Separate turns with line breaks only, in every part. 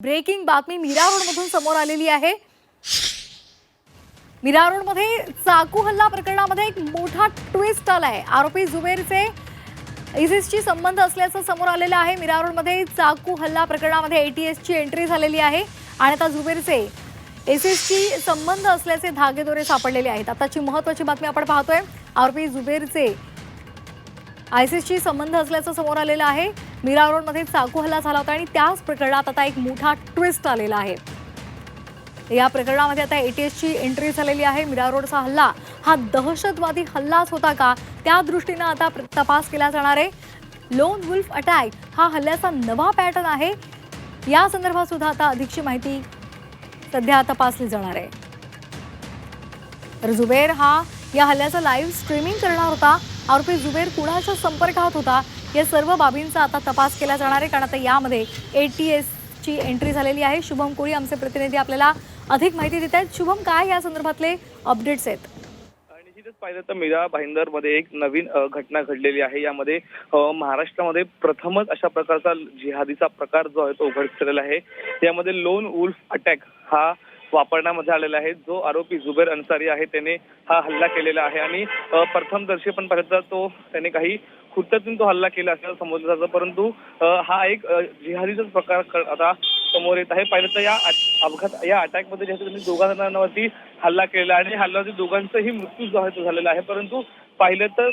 Breaking बातमी मीरा रोडमधून समोर आलेली आहे। मीरा रोडमध्ये चाकू हल्ला प्रकरणामध्ये एक मोठा ट्विस्ट आलाय। आरोपी जुबेरचे ISISशी संबंध असल्याचं समोर आलेलं आहे। मीरा रोडमध्ये चाकू हल्ला प्रकरणामध्ये ATSची एंट्री झालेली आहे आणि आता जुबेरचे ISISशी संबंध असल्याचे धागेदोरे सापडलेले आहेत। आताची महत्त्वाची बातमी आपण पाहतोय। आरोपी जुबेरचे ISISशी संबंध असल्याचं समोर आलेलं आहे। मीरा रोडमध्ये चाकू हल्ला झाला होता आणि त्याच प्रकरणात आता एक मोठा ट्विस्ट आलेला आहे। या प्रकरणामध्ये आता ATSची एंट्री झालेली आहे। मीरा रोडचा हल्ला हा दहशतवादी हल्लाच होता का, त्या दृष्टीने आता तपास केला जाणार आहे। लोन वुल्फ अटॅक हा हल्ल्याचा नवा पॅटर्न आहे। या संदर्भात सुद्धा आता अधिकची माहिती सध्या तपासली जाणार आहे। तर जुबेर हा या हल्ल्याचं लाईव्ह स्ट्रीमिंग करणार होता। आरोपी जुबेर कुणाच्या संपर्कात होता, या सर्व बाबींचा आता तपास केला जाणार आहे, कारण आता यामध्ये ATSची एंट्री झालेली आहे। शुभम कोळी आमचे प्रतिनिधी आपल्याला अधिक माहिती देत आहेत। शुभम, काय या संदर्भातले अपडेट्स आहेत?
निश्चितच पाहिलं तर मीरा भाईंदरमध्ये एक नवीन घटना घडलेली आहे। यामध्ये महाराष्ट्रामध्ये प्रथमच अशा प्रकारचा जिहादीचा प्रकार जो आहे तो उघडकीस आलेला आहे। यामध्ये लोन वुल्फ अटॅक हा वापरण्यामध्ये आलेला आहे। जो आरोपी जुबेर अन्सारी आहे त्याने हा हल्ला केलेला आहे आणि प्रथमदर्शी पण पाहिलं तर तो त्याने काही कृत्यातून तो हल्ला केला असं समजलं जातं, परंतु हा एक जिहादीचाच प्रकार आता समोर येत आहे। पाहिलं तर या अटॅकमध्ये जे त्यांनी दोघांवरती हल्ला केला आणि हल्ल्यावरती दोघांचाही मृत्यू जो आहे तो झालेला आहे। परंतु पाहिलं तर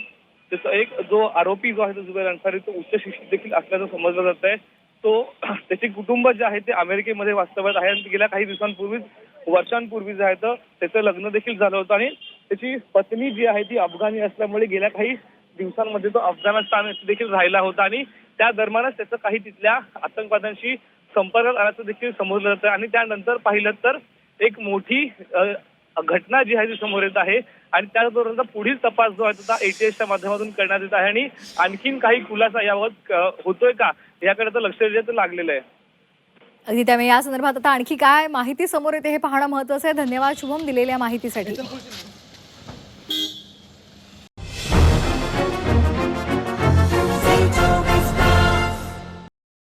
त्याचा एक जो आरोपी जो आहे तो जुबेर अन्सारी तो उच्च शिक्षित देखील असल्याचं समजलं जात आहे। तो त्याचे कुटुंब जे आहे ते अमेरिकेमध्ये वास्तव्यात आहे आणि गेल्या काही वर्षांपूर्वी जे आहे तर त्याचं लग्न देखील झालं होतं आणि त्याची पत्नी जी आहे ती अफगाणी असल्यामुळे गेल्या काही दिवसांमध्ये तो अफगाणिस्तान देखील राहिला होता आणि त्या दरम्यानच त्याचं काही तिथल्या आतंकवाद्यांशी संपर्कात आल्याचं देखील समजलं जातं आणि त्यानंतर पाहिलं तर एक मोठी घटना जी आहे ती समोर येत आहे आणि त्याचबरोबर पुढील तपास जो आहे तो ATSच्या माध्यमातून करण्यात येत आहे आणि आणखीन काही खुलासा याबाबत होतोय का याकडे तर लक्ष द्यायचं लागलेलं आहे।
अगदी, त्यामुळे या संदर्भात आता आणखी काय माहिती समोर येते हे पाहणं महत्त्वाचं आहे। धन्यवाद शुभम दिलेल्या माहितीसाठी।